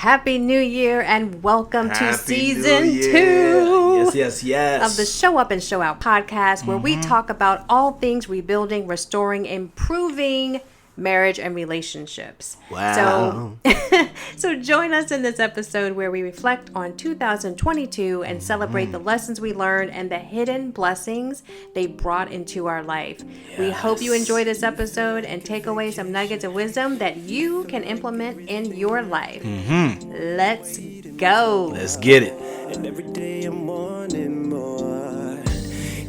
Happy New Year and welcome to season 2 Yes. of the Show Up and Show Out podcast, where we talk about all things rebuilding, restoring, improving marriage and relationships. Wow. So join us in this episode where we reflect on 2022 and celebrate the lessons we learned and the hidden blessings they brought into our life. Yes. We hope you enjoy this episode and take away some nuggets of wisdom that you can implement in your life. Let's go. Let's get it. And every day I'm wanting more.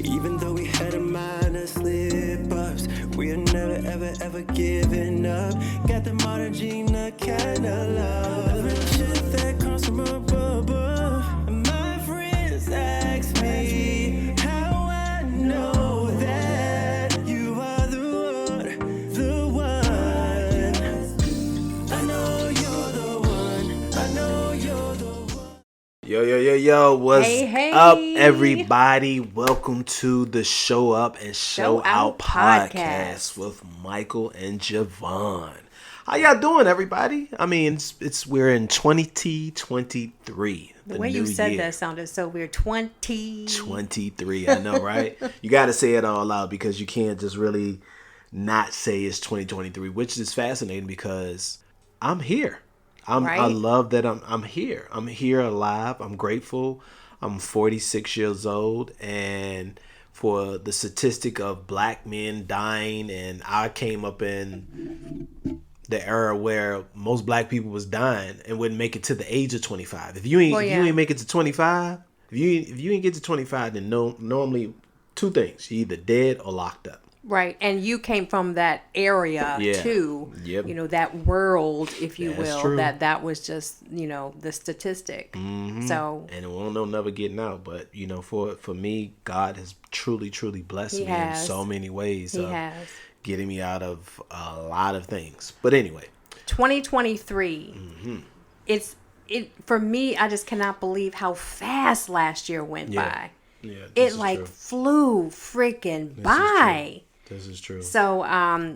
Even though we had a minor slip-ups, we are never, ever giving up. Got the modern Gina kind of love. The real shit that comes from above. And my friends ask me how I know that you are the one. I know you're the one. I know you're the one. Yo, what's Hey. up, everybody? Welcome to the Show Up and Show Out podcast with Michaelle and Jevonne. How y'all doing, everybody? I mean, we're in 2023. The way you new said year. that sounded so weird. 23, I know, right? You got to say it all out because you can't just really not say it's 2023, which is fascinating because I'm here. I Right. love that I'm here. I'm here alive. I'm grateful. I'm 46 years old, and for the statistic of black men dying, and I came up in the era where most black people was dying and wouldn't make it to the age of 25. If you ain't make it to 25, if you ain't get to 25, then normally two things: you're either dead or locked up. Right, and you came from that area too. Yep. You know, that world, if you That's will. true. That was just, the statistic. So And it won't no never getting out. But for me, God has truly blessed He me has. in so many ways. He has. Getting me out of a lot of things. But anyway, 2023. It for me, I just cannot believe how fast last year went by. yeah, It is like true. flew freaking by. This is true. So,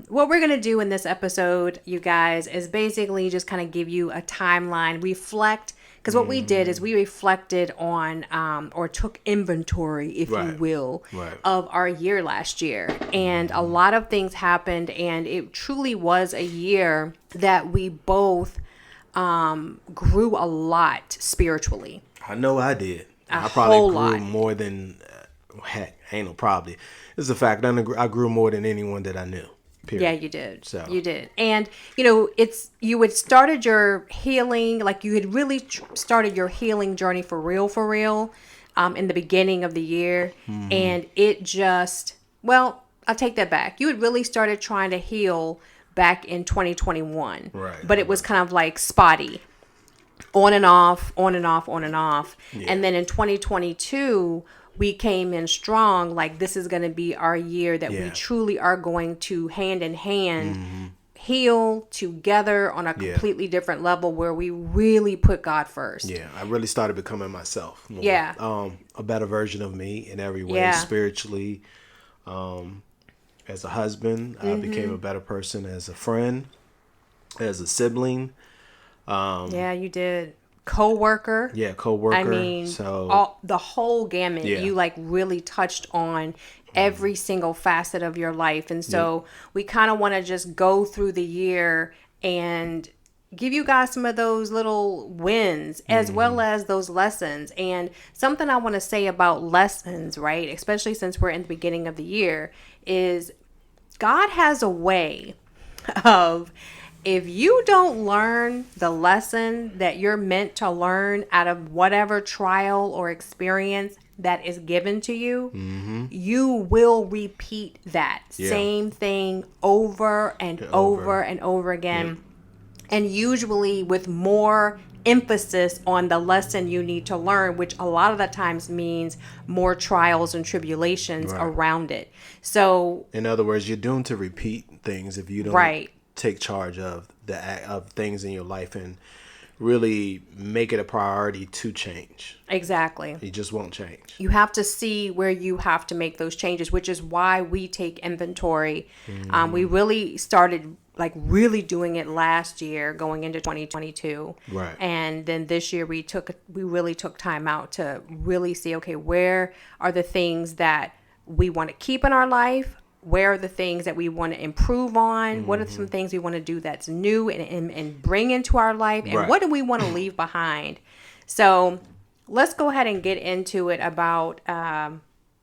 what we're going to do in this episode, you guys, is basically just kind of give you a timeline, reflect, because what we did is we reflected on, or took inventory, if you Right. will, Right. of our year last year. And a lot of things happened, and it truly was a year that we both grew a lot spiritually. I know I did. I whole probably lot. grew more than, heck, ain't no probably. It's a fact. I grew more than anyone that I knew. Period. Yeah, you did. So. You did. And, you had started your healing, like you had really started your healing journey for real, in the beginning of the year. And it just, well, I'll take that back. You had really started trying to heal back in 2021. Right. But it was kind of like spotty. On and off. Yeah. And then in 2022, we came in strong. Like, this is going to be our year that we truly are going to hand in hand heal together on a completely different level where we really put God first. Yeah, I really started becoming myself. More. Yeah. A better version of me in every way, Yeah. spiritually. As a husband, I became a better person as a friend, as a sibling. Yeah, you did. Co-worker. Yeah, co-worker. I mean, so the whole gamut. Yeah. You like really touched on every single facet of your life. And so we kind of want to just go through the year and give you guys some of those little wins as well as those lessons. And something I want to say about lessons, right, especially since we're in the beginning of the year, is God has a way of, if you don't learn the lesson that you're meant to learn out of whatever trial or experience that is given to you, you will repeat that same thing over and over and over again. And usually with more emphasis on the lesson you need to learn, which a lot of the times means more trials and tribulations around it. So, in other words, you're doomed to repeat things if you don't take charge of of things in your life and really make it a priority to change. Exactly. You just won't change. You have to see where you have to make those changes, which is why we take inventory. We really started like really doing it last year going into 2022. Right. And then this year we really took time out to really see, okay, where are the things that we want to keep in our life? Where are the things that we want to improve on? What are some things we want to do that's new and bring into our life? And what do we want to leave behind? So let's go ahead and get into it about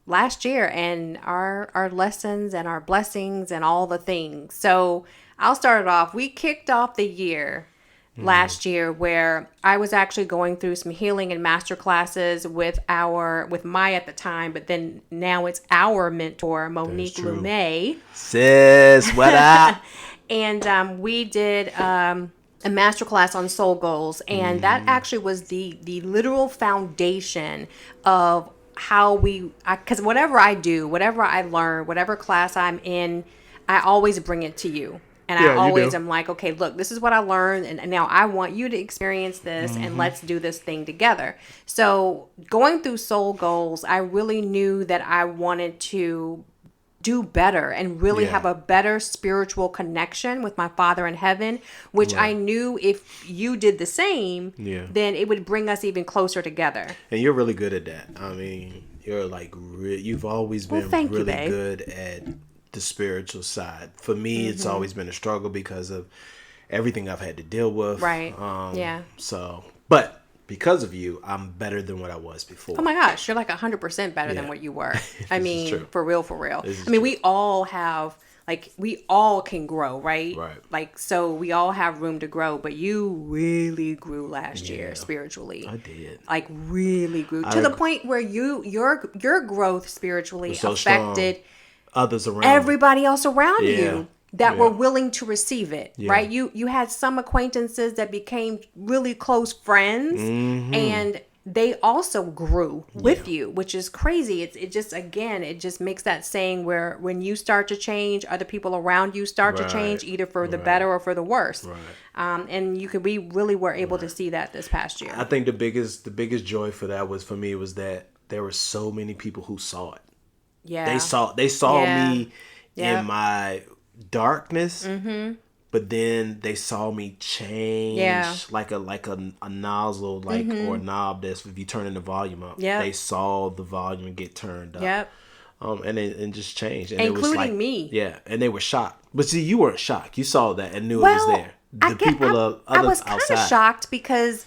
last year and our lessons and our blessings and all the things. So I'll start it off. We kicked off the year last year where I was actually going through some healing and master classes with Maya at the time, but then now it's our mentor, Monique Lumet. Sis, what up? And we did a master class on soul goals, and that actually was the literal foundation of how because whatever I do, whatever I learn, whatever class I'm in, I always bring it to you. And I always am like, okay, look, this is what I learned. And now I want you to experience this and let's do this thing together. So going through soul goals, I really knew that I wanted to do better and really have a better spiritual connection with my Father in heaven, which I knew if you did the same, then it would bring us even closer together. And you're really good at that. I mean, you're like, you've always been really good at the spiritual side. For me, it's always been a struggle because of everything I've had to deal with. Right. So, but because of you, I'm better than what I was before. Oh my gosh, you're like 100% better than what you were. I mean, for real. I mean, we all have, like, we all can grow, right? Right. Like, so we all have room to grow, but you really grew last year spiritually. I did. Like, really grew to the point where your growth spiritually affected others around everybody else around you that were willing to receive it, right? You had some acquaintances that became really close friends, and they also grew with you, which is crazy. It just makes that saying where when you start to change, other people around you start to change, either for the better or for the worse. And we really were able to see that this past year. I think the biggest joy for that was that there were so many people who saw it. Yeah. They saw me in my darkness, but then they saw me change like a nozzle, or a knob that's if you turn the volume up. They saw the volume get turned up. And just change. And including it was like, me. Yeah, and they were shocked. But see, you weren't shocked. You saw that and knew it was there. I was kind of shocked because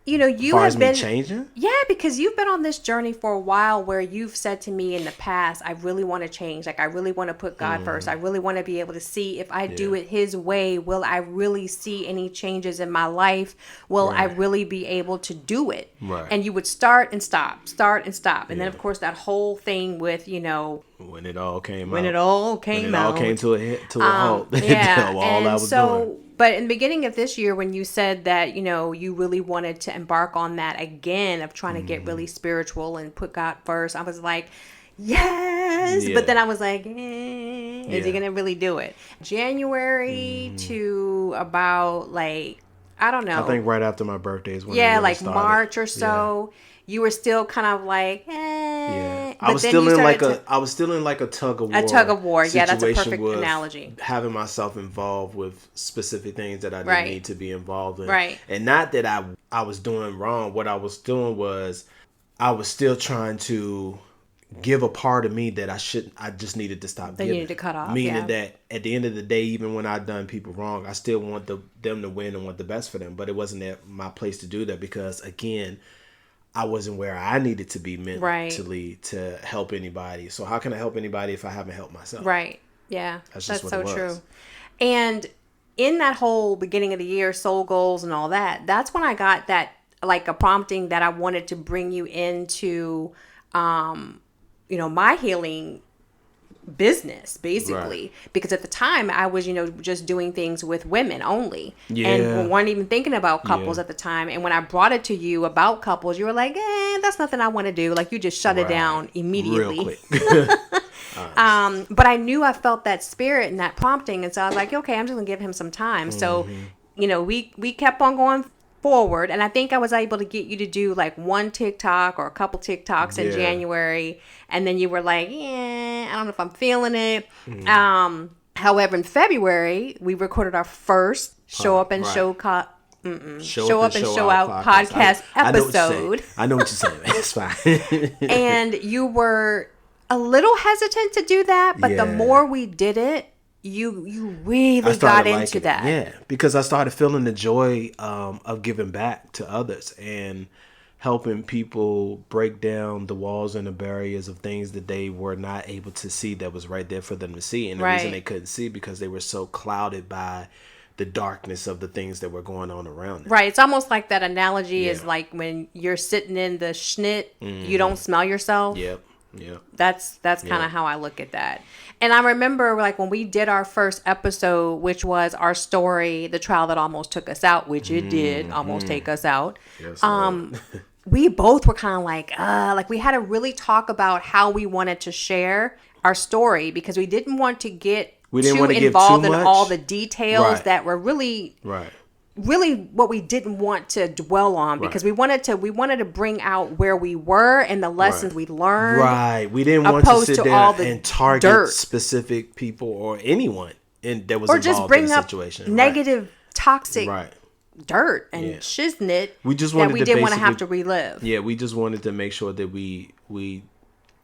you have been changing. Yeah, because you've been on this journey for a while where you've said to me in the past, I really want to change. Like, I really want to put God first. I really want to be able to see if I do it His way, will I really see any changes in my life? Will I really be able to do it? Right. And you would start and stop. And then, of course, that whole thing with, when it all came to a halt. Yeah. all and I was so, doing. But in the beginning of this year, when you said that, you really wanted to embark on that again of trying to get really spiritual and put God first, I was like, yes. Yeah. But then I was like, is he going to really do it? January to about I don't know. I think right after my birthday is when it started. March or so. Yeah. You were still kind of like, Yeah, I was still in like a tug of war. A tug of war, yeah, that's a perfect analogy. Having myself involved with specific things that I didn't need to be involved in. Right. And not that I was doing wrong. What I was doing was I was still trying to give a part of me that I just needed to stop giving. You needed to cut off. Meaning that at the end of the day, even when I've done people wrong, I still want them to win and want the best for them. But it wasn't my place to do that because, again, I wasn't where I needed to be mentally to help anybody. So how can I help anybody if I haven't helped myself? Right. Yeah. That's so it was. True. And in that whole beginning of the year, soul goals and all that, that's when I got that, like, a prompting that I wanted to bring you into, my healing business, basically, because at the time I was just doing things with women only, and weren't even thinking about couples at the time. And when I brought it to you about couples, you were like, that's nothing I want to do. Like, you just shut it down immediately. Real quick. But I knew I felt that spirit and that prompting, and so I was like, okay, I'm just gonna give him some time. So we kept on going forward, and I think I was able to get you to do like one TikTok or a couple TikToks in January, and then you were like, yeah, I don't know if I'm feeling it. However, in February, we recorded our first Show Up and Show Out podcast episode. I know what you're saying. It's fine. And you were a little hesitant to do that, but the more we did it, you really got into that. Yeah, because I started feeling the joy of giving back to others and helping people break down the walls and the barriers of things that they were not able to see that was right there for them to see. And the reason they couldn't see because they were so clouded by the darkness of the things that were going on around them. Right. It's almost like that analogy is like when you're sitting in the schnit, you don't smell yourself. Yep. Yeah. That's kind of how I look at that. And I remember like when we did our first episode, which was our story, the trial that almost took us out, which it did almost take us out. Yes, we both were kind of like we had to really talk about how we wanted to share our story because we didn't want to get too involved in all the details that were really what we didn't want to dwell on because we wanted to bring out where we were and the lessons we learned. Right. We didn't want to sit there and target specific people or anyone that was involved in the situation. Negative, toxic dirt and shiznit that we didn't want to have to relive. Yeah, we just wanted to make sure that we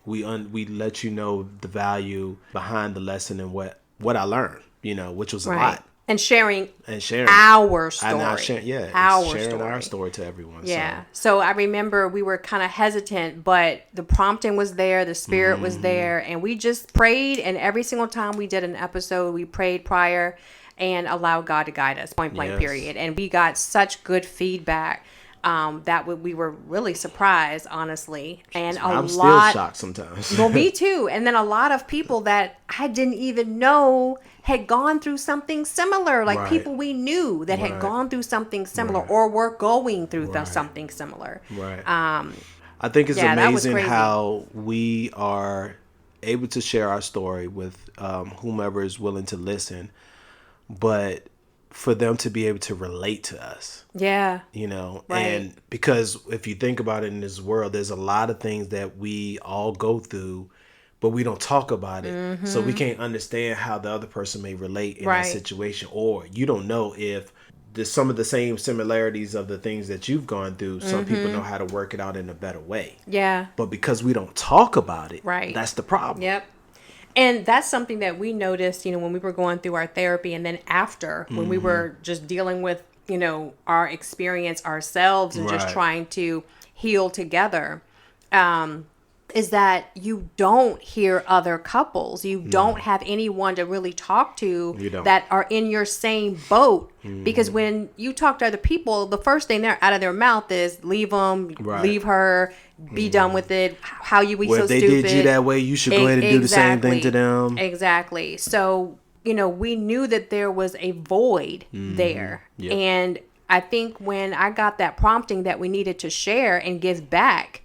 let you know the value behind the lesson and what I learned, which was a lot. And sharing our story. Our sharing our story to everyone. Yeah. So I remember we were kind of hesitant, but the prompting was there, the spirit was there, and we just prayed. And every single time we did an episode, we prayed prior and allowed God to guide us, point blank, period. And we got such good feedback that we were really surprised, honestly. And I'm still shocked sometimes. Well, me too. And then a lot of people that I didn't even know had gone through something similar, like people we knew that had gone through something similar or were going through something similar. Right. I think it's amazing how we are able to share our story with whomever is willing to listen, but for them to be able to relate to us. Yeah. And because if you think about it in this world, there's a lot of things that we all go through, but we don't talk about it. So we can't understand how the other person may relate in that situation. Or you don't know if there's some of the same similarities of the things that you've gone through. Some people know how to work it out in a better way. Yeah. But because we don't talk about it, that's the problem. Yep. And that's something that we noticed, when we were going through our therapy and then after, when we were just dealing with, our experience ourselves and just trying to heal together, is that you don't hear other couples. You don't have anyone to really talk to that are in your same boat. Because when you talk to other people, the first thing out of their mouth is leave them, leave her, be done with it. How you be so stupid. If they did you that way, you should go ahead and do the same thing to them. Exactly. So, we knew that there was a void there. Yep. And I think when I got that prompting that we needed to share and give back,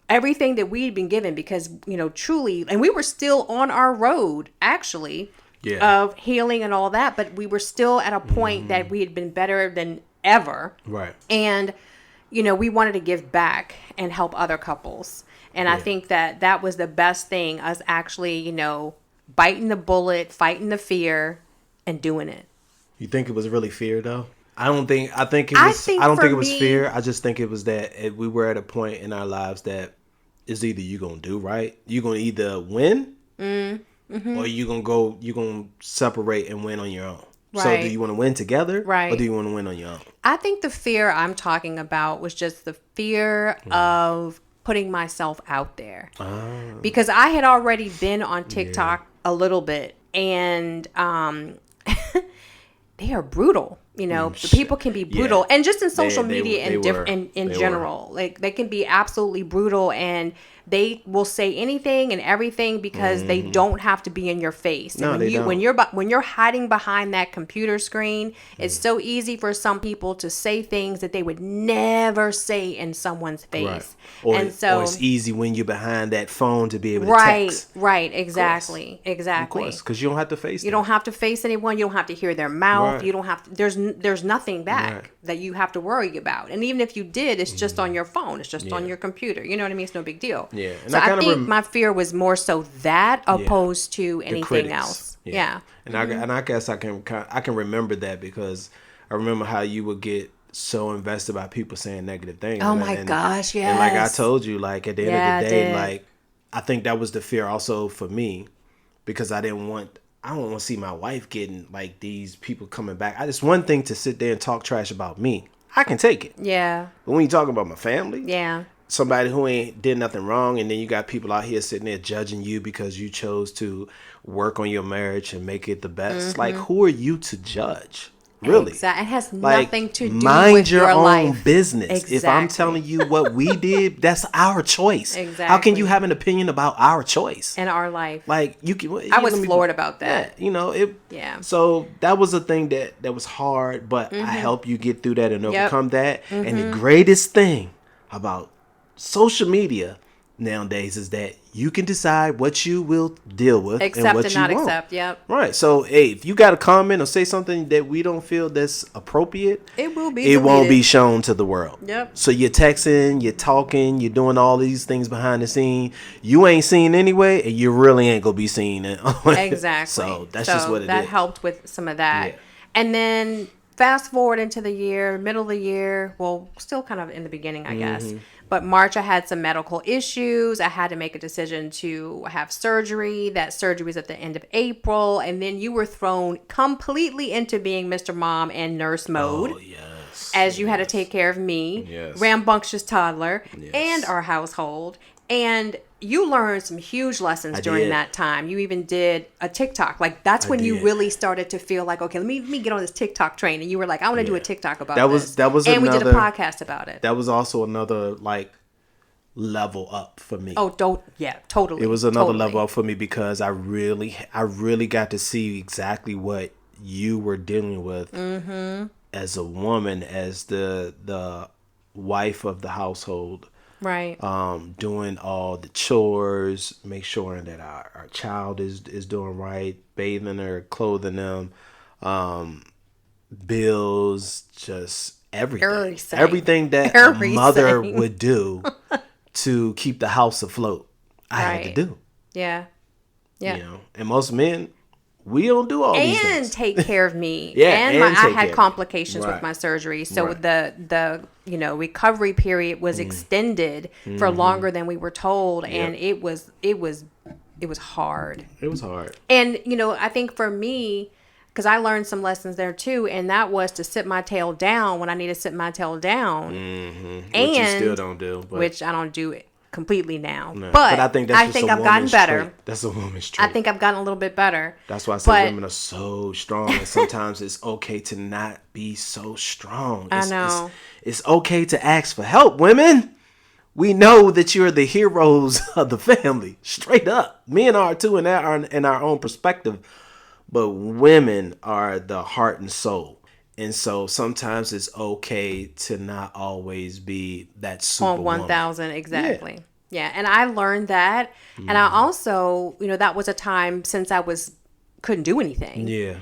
everything that we'd been given, because truly, and we were still on our road actually of healing and all that, but we were still at a point that we had been better than ever, and we wanted to give back and help other couples. And I think that was the best thing, us actually biting the bullet, fighting the fear, and doing it. You think it was really fear though? I don't think it was fear. I just think it was that we were at a point in our lives that it's either you gonna do right, you gonna either win, or you gonna separate and win on your own. Right. So do you want to win together, or do you want to win on your own? I think the fear I'm talking about was just the fear of putting myself out there, because I had already been on TikTok a little bit, and they are brutal. The people can be brutal, and just in social media and in general, like they can be absolutely brutal. And they will say anything and everything because they don't have to be in your face. No, And they don't. when you're hiding behind that computer screen, it's so easy for some people to say things that they would never say in someone's face. Right. Or, and so or it's easy when you're behind that phone to be able to right, text. right, exactly, exactly. Of course, because you don't have to face You don't have to face anyone. You don't have to hear their mouth. Right. You don't have to. There's nothing back Right. that you have to worry about. And even if you did, it's just on your phone. It's just on Yeah. your computer. You know what I mean? It's no big deal. Yeah. And So I I kinda think my fear was more so that opposed to The anything critics. else. Yeah. And I guess I can remember that because I remember how you would get so invested by people saying negative things. Oh my gosh, And like I yes. told you, like at the end Yeah, of I the day, did. like I think that was the fear also for me because I don't want to see my wife getting like these people coming back. It's one thing to sit there and talk trash about me. I can take it. Yeah. But when you talking about my family, Yeah. somebody who ain't did nothing wrong, and then you got people out here sitting there judging you because you chose to work on your marriage and make it the best. Like, who are you to judge? Really? Exactly. It has Like, nothing to do mind with your own life. business. If I'm Exactly. telling you what we did, that's our choice. How can Exactly. you have an opinion about our choice? In our life. Like you can. I was floored about that. Yeah, you know it. Yeah. So that was a thing that was hard, but I helped you get through that and overcome that. And the greatest thing about social media nowadays is that you can decide what you will deal with Accept and what and you not won't. accept. Yep. Right. So, hey, if you got a comment or say something that we don't feel that's appropriate, It will be it won't be deleted. shown to the world. Yep. So you're texting, you're talking, you're doing all these things behind the scene. You ain't seen anyway, and you really ain't gonna be seen. Exactly. So that's just what it is. That helped with some of that. Yeah. And then fast forward into the year, middle of the year, well, still kind of in the beginning, I guess. Mm-hmm. But March, I had some medical issues. I had to make a decision to have surgery. That surgery was at the end of April. And then you were thrown completely into being Mr. Mom and nurse mode. Oh yes. As you had to take care of me, Yes. rambunctious toddler, Yes. and our household. And you learned some huge lessons during did. that time. You even did a TikTok. Like that's when you did. really started to feel like, okay, let me get on this TikTok train. And you were like, I want to do a Yeah. TikTok about That was and we did a another- podcast about it. That was also another like level up for me. Oh, totally. It was another totally. level up for me because I really got to see exactly what you were dealing with as a woman, as the wife of the household, Right. doing all the chores, make sure that our child is doing right, bathing her, clothing them, bills, just everything. Everything that a mother would do to keep the house afloat. I had to Right. do. Yeah. Yeah. You know, and most men, we don't do all these And things. take care of me. Yeah, and and I take care had of complications me. with Right. my surgery, so Right. the recovery period was extended for longer than we were told, and it was hard. It was hard. And I think for me, because I learned some lessons there too, and that was to sit my tail down when I need to sit my tail down, Which and you still don't do. But, which I don't do it completely now. no. But I think that's just a I've gotten woman's better. trait. That's a woman's trait. I think I've gotten a little bit better. That's why I say But- women are so strong, and sometimes it's okay to not be so strong. I know. It's okay to ask for help, women. We know that you're the heroes of the family, straight up. Men are too in our own perspective, but women are the heart and soul. And so sometimes it's okay to not always be that super On 1,000 exactly. Yeah, and I learned that, and I also, that was a time since I couldn't do anything. Yeah.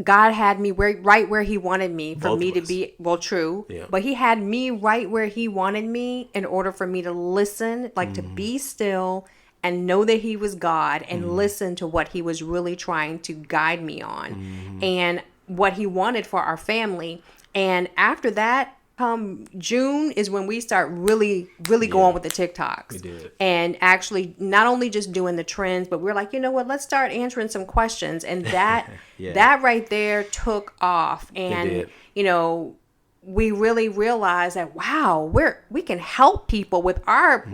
God had me right where He wanted me for Both me of to us. be true. Yeah. But He had me right where He wanted me in order for me to listen, like to be still and know that He was God and listen to what He was really trying to guide me on and what He wanted for our family. And after that, come June is when we start really going with the TikToks. We did. And actually not only just doing the trends, but we're like, you know what, let's start answering some questions. And that Yeah. that right there took off. And did. we really realized that wow, we can help people with our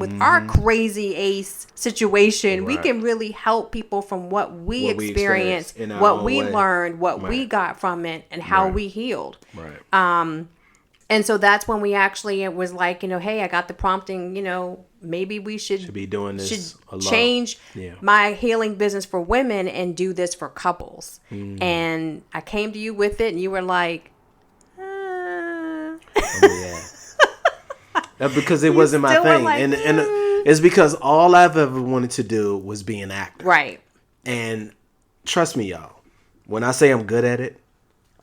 crazy ace situation. We Right. can really help people from what we What we experienced, experienced in our what own we way. learned, what we Right. got from it, and how Right. we healed. Right. And so that's when we actually, it was like, hey, I got the prompting, maybe we should be doing this a lot. Change Yeah. my healing business for women and do this for couples. And I came to you with it, and you were like, Yeah. Because it wasn't my still were thing. like, And it's because all I've ever wanted to do was be an actor. right. And trust me, y'all, when I say I'm good at it,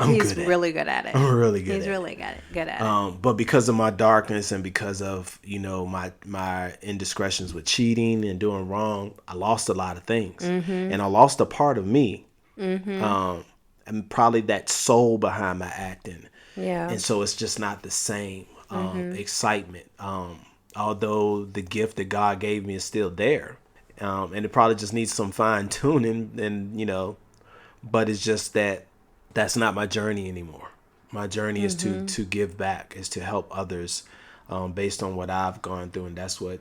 He's really good at it. I'm really good He's at really good at it. But because of my darkness and because of, my indiscretions with cheating and doing wrong, I lost a lot of things. And I lost a part of me. And probably that soul behind my acting. Yeah. And so it's just not the same excitement. Although the gift that God gave me is still there. And it probably just needs some fine tuning and, but it's just that's not my journey anymore. My journey is to give back, is to help others based on what I've gone through. And that's what,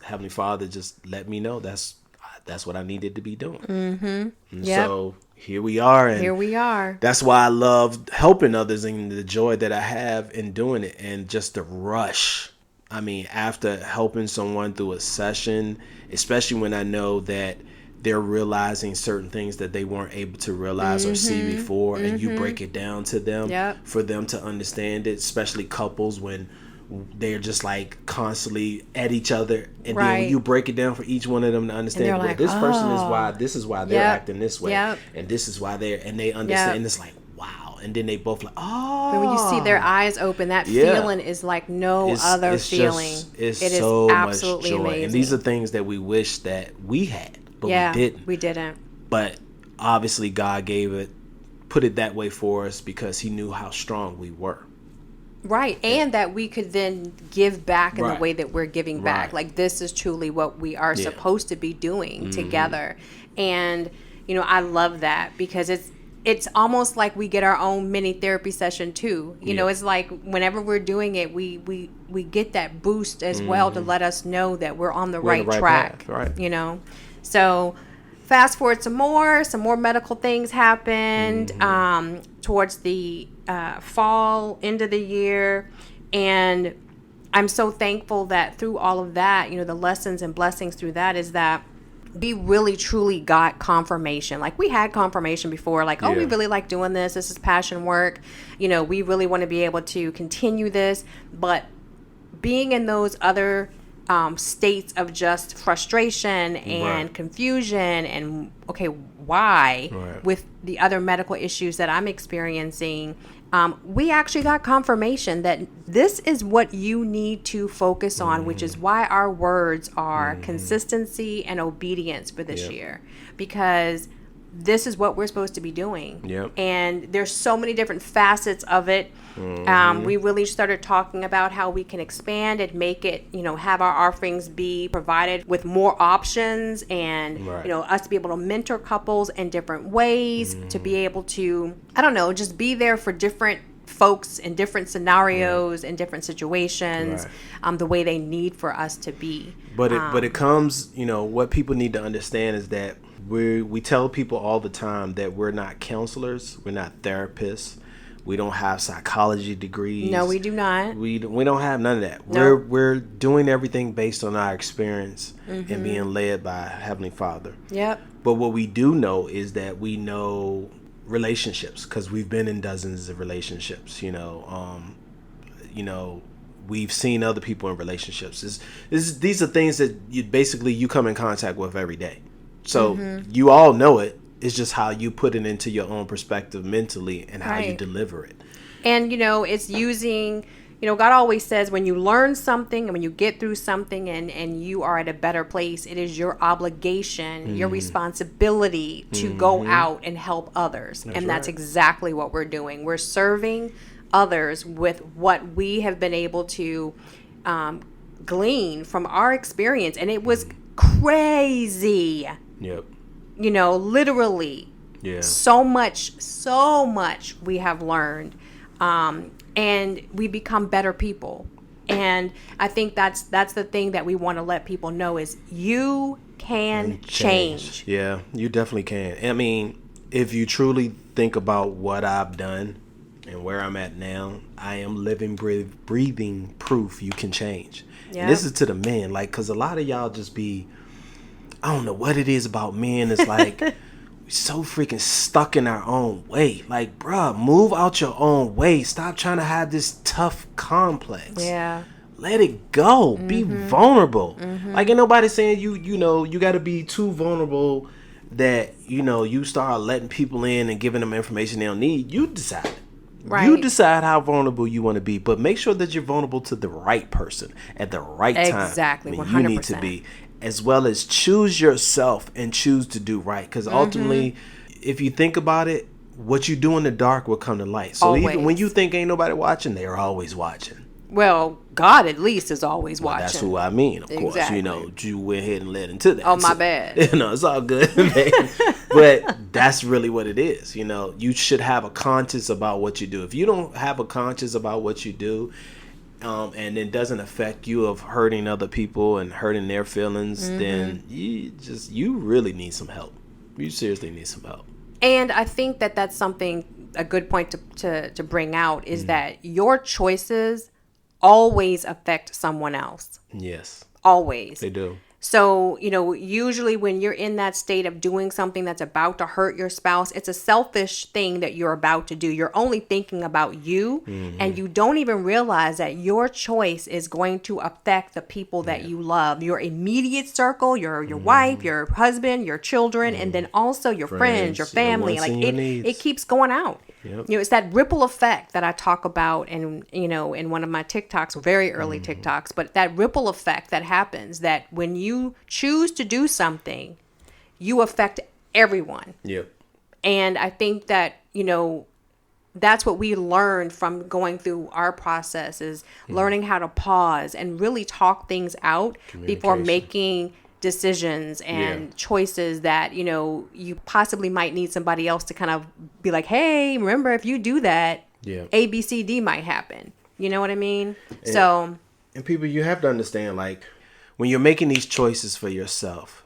Heavenly Father just let me know that's what I needed to be doing. And so here we are. And here we are. That's why I love helping others and the joy that I have in doing it and just the rush. I mean, after helping someone through a session, especially when I know that they're realizing certain things that they weren't able to realize or see before, and you break it down to them for them to understand it, especially couples when they're just like constantly at each other, and then when you break it down for each one of them to understand, well, like, this person is why they're acting this way, and this is why and they understand, and it's like, wow. And then they both like, But when you see their eyes open, that feeling is like no other feeling. It's it so is absolutely much joy. amazing. And these are things that we wish that we had, but we didn't. But obviously God put it that way for us because he knew how strong we were. Right. And that we could then give back in the way that we're giving back. Like, this is truly what we are supposed to be doing together. And, I love that because it's almost like we get our own mini therapy session too. You know, it's like whenever we're doing it, we get that boost as well to let us know that we're on the right track. Path, right. So fast forward some more medical things happened towards the fall, end of the year. And I'm so thankful that through all of that, the lessons and blessings through that is that we really truly got confirmation. Like, we had confirmation before, like, we really like doing this. This is passion work. We really want to be able to continue this. But being in those other states of just frustration and confusion and, why with the other medical issues that I'm experiencing, we actually got confirmation that this is what you need to focus on, which is why our words are consistency and obedience for this year, because this is what we're supposed to be doing. And there's so many different facets of it. We really started talking about how we can expand and make it, have our offerings be provided with more options and, us to be able to mentor couples in different ways, to be able to, just be there for different folks in different scenarios and different situations, the way they need for us to be. But it comes, what people need to understand is that we tell people all the time that we're not counselors, we're not therapists, we don't have psychology degrees. No, we do not. We don't have none of that. We're doing everything based on our experience and being led by Heavenly Father. But what we do know is that we know relationships because we've been in dozens of relationships. We've seen other people in relationships. These are things that you come in contact with every day. So you all know it. It's just how you put it into your own perspective mentally and how you deliver it. And, it's using, God always says when you learn something and when you get through something and you are at a better place, it is your obligation, your responsibility to go out and help others. That's exactly what we're doing. We're serving others with what we have been able to glean from our experience. And it was crazy. Literally. So much we have learned. And we become better people. And I think that's the thing that we want to let people know is you can change. Yeah, you definitely can. I mean, if you truly think about what I've done and where I'm at now, I am living, breathing proof you can change. Yep. And this is to the men, like, because a lot of y'all just be, I don't know what it is about men. It's like, we're so freaking stuck in our own way. Like, bruh, move out your own way. Stop trying to have this tough complex. Yeah. Let it go. Be vulnerable. Like, ain't nobody saying you know, you got to be too vulnerable that, you know, you start letting people in and giving them information they don't need. You decide. Right. You decide how vulnerable you want to be, but make sure that you're vulnerable to the right person at the right time. Exactly, 100%. You need to be, as well as choose yourself and choose to do right. Because ultimately, if you think about it, what you do in the dark will come to light. So even when you think ain't nobody watching, they're always watching. Well, God at least is always watching. That's who I mean, of course. Exactly. You know, you went ahead and led into that. Oh, my bad. You know, it's all good. But that's really what it is. You know, you should have a conscience about what you do. If you don't have a conscience about what you do, and it doesn't affect you of hurting other people and hurting their feelings, then you really need some help. You seriously need some help. And I think that that's something, a good point to bring out is that your choices always affect someone else. Yes. Always. They do. So, you know, usually when you're in that state of doing something that's about to hurt your spouse, it's a selfish thing that you're about to do. You're only thinking about you, and you don't even realize that your choice is going to affect the people that you love. Your immediate circle, your wife, your husband, your children, and then also your friends, your family. Like it keeps going out. Yep. You know, it's that ripple effect that I talk about in, you know, in one of my TikToks, very early TikToks, but that ripple effect that happens, that when you choose to do something, you affect everyone. Yep. And I think that, you know, that's what we learned from going through our process is learning how to pause and really talk things out before making decisions and choices that, you know, you possibly might need somebody else to kind of be like, hey, remember, if you do that, A, B, C, D might happen. You know what I mean? And people, you have to understand, like, when you're making these choices for yourself,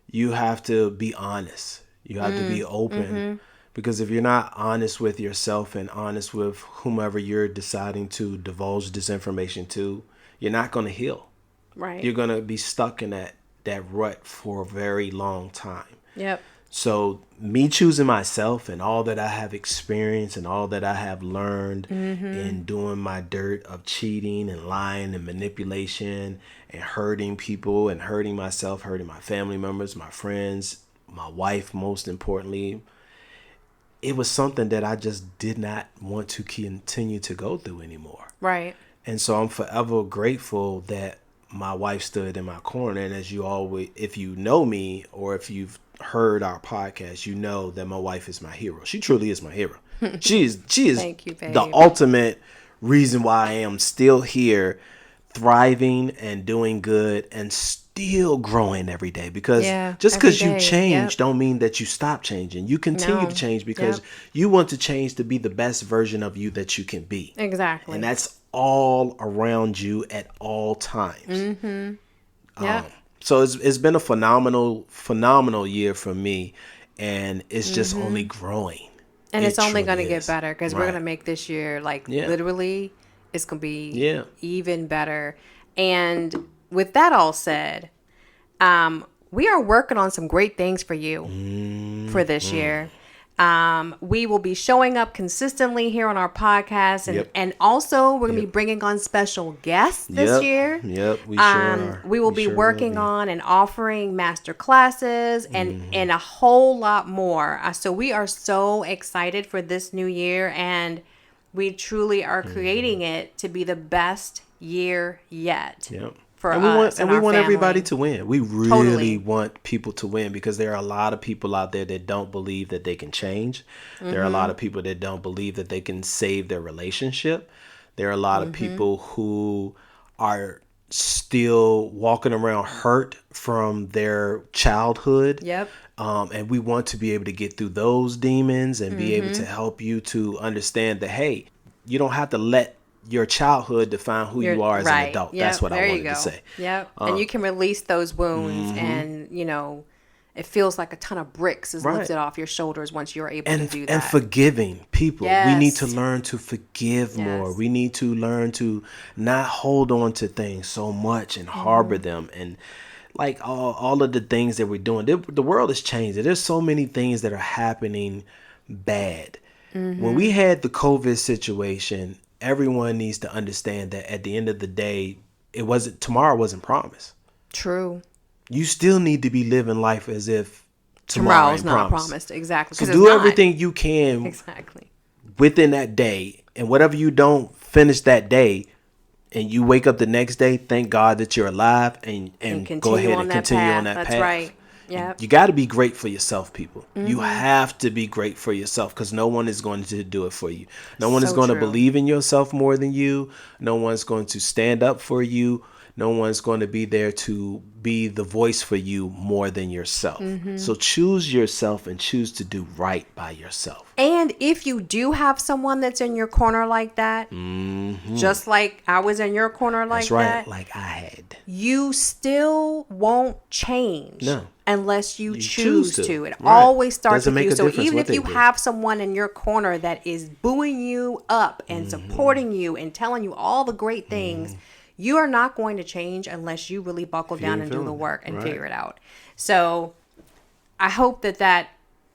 you have to be honest. You have to be open. Because if you're not honest with yourself and honest with whomever you're deciding to divulge this information to, you're not going to heal. Right. You're going to be stuck in that rut for a very long time. Yep. So me choosing myself and all that I have experienced and all that I have learned in doing my dirt of cheating and lying and manipulation and hurting people and hurting myself, hurting my family members, my friends, my wife, most importantly, it was something that I just did not want to continue to go through anymore. Right. And so I'm forever grateful that my wife stood in my corner. And as you always, if you know me or if you've heard our podcast, you know that my wife is my hero. She truly is my hero. She is Thank you, babe. The ultimate reason why I am still here, thriving and doing good and still growing every day. Because just because you change don't mean that you stop changing. You continue to change because you want to change to be the best version of you that you can be. Exactly. And that's all around you at all times. So it's been a phenomenal year for me, and it's just only growing. And it's only going to get better because we're going to make this year, like, literally, it's going to be even better. And with that all said, we are working on some great things for you for this year. We will be showing up consistently here on our podcast, and also we're going to be bringing on special guests this year. Yep, we sure are. We will be working on and offering master classes and a whole lot more. So we are so excited for this new year, and we truly are creating it to be the best year yet. Yep. For and us we want family. everybody to win. We really want people to win because there are a lot of people out there that don't believe that they can change. There are a lot of people that don't believe that they can save their relationship. There are a lot of people who are still walking around hurt from their childhood. Yep. And we want to be able to get through those demons and be able to help you to understand that, hey, you don't have to let your childhood define who you are as an adult. That's what I wanted to say. Yep. And you can release those wounds and, you know, it feels like a ton of bricks is Right. lifted off your shoulders once you're able to do that. And forgiving people. Yes. We need to learn to forgive more. Yes. We need to learn to not hold on to things so much and harbor them. And like all of the things that we're doing, the world is changing. There's so many things that are happening bad. When we had the COVID situation, everyone needs to understand that at the end of the day, tomorrow wasn't promised. True. You still need to be living life as if Tomorrow's ain't not promised. Exactly. So 'Cause do it's not. everything you can Exactly. within that day, and whatever you don't finish that day, and you wake up the next day, thank God that you're alive, and go ahead and continue on that path. That's right. Yep. You got to be great for yourself, people. You have to be great for yourself, because no one is going to do it for you. No one is So going to true. believe in yourself more than you. No one's going to stand up for you. No one's going to be there to be the voice for you more than yourself. So choose yourself and choose to do right by yourself. And if you do have someone that's in your corner like that, just like I was in your corner like That's right, that, like I had. you still won't change No. unless you choose choose to. to. It Right. always starts Doesn't with you. make a So difference even what if they you do. have someone in your corner that is booing you up and supporting you and telling you all the great things, you are not going to change unless you really buckle down and do the feeling it. work and Right. figure it out. So I hope that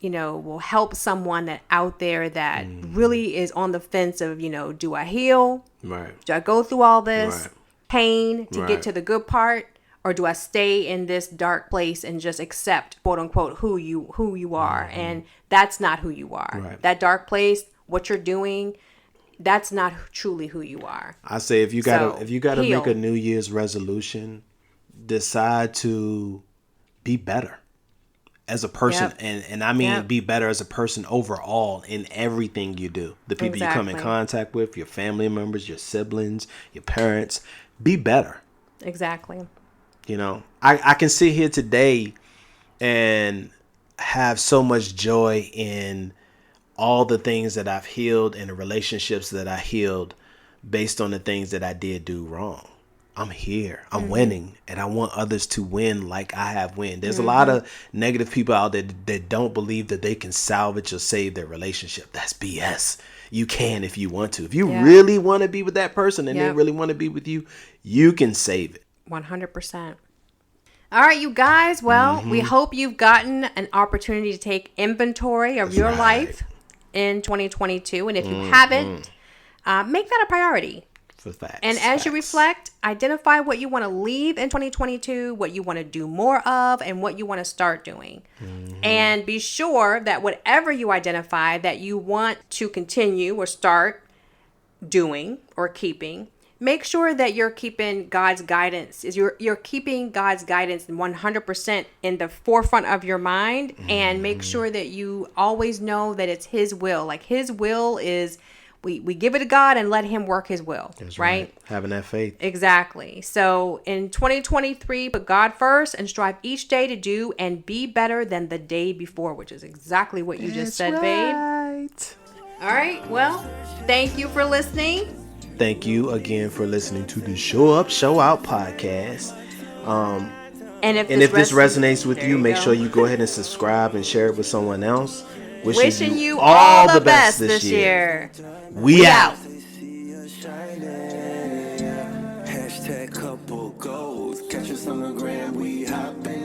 will help someone that out there that really is on the fence of, do I heal? Right. Do I go through all this Right. pain to Right. get to the good part? Or do I stay in this dark place and just accept, quote unquote, who you are? And that's not who you are. Right. That dark place, what you're doing, that's not truly who you are. I say if you gotta heal. make a New Year's resolution, decide to be better as a person. Yep. And I mean Yep. be better as a person overall in everything you do. The people you come in Exactly. contact with, your family members, your siblings, your parents. Be better. Exactly. I can sit here today and have so much joy in all the things that I've healed and the relationships that I healed based on the things that I did do wrong. I'm here. I'm winning, and I want others to win like I have win. There's a lot of negative people out there that don't believe that they can salvage or save their relationship. That's BS. You can if you want to. If you really want to be with that person and they really want to be with you, you can save it. 100%. All right, you guys. Well, we hope you've gotten an opportunity to take inventory of your life in 2022. And if you haven't, make that a priority. For facts. And as you reflect, identify what you want to leave in 2022, what you want to do more of, and what you want to start doing. And be sure that whatever you identify that you want to continue or start doing or keeping, make sure that you're keeping God's guidance. You're keeping God's guidance 100% in the forefront of your mind, and make sure that you always know that it's His will. Like His will is, we give it to God and let Him work His will. That's right? Having that faith. Exactly. So in 2023, put God first and strive each day to do and be better than the day before, which is exactly what you just said, babe. All right. Well, thank you for listening. Thank you again for listening to the Show Up, Show Out podcast. And if this resonates with there you, make go. sure you go ahead and subscribe and share it with someone else. Wishing you all the best this year. We out. Hashtag couple goals. Catch us on the gram. We hopping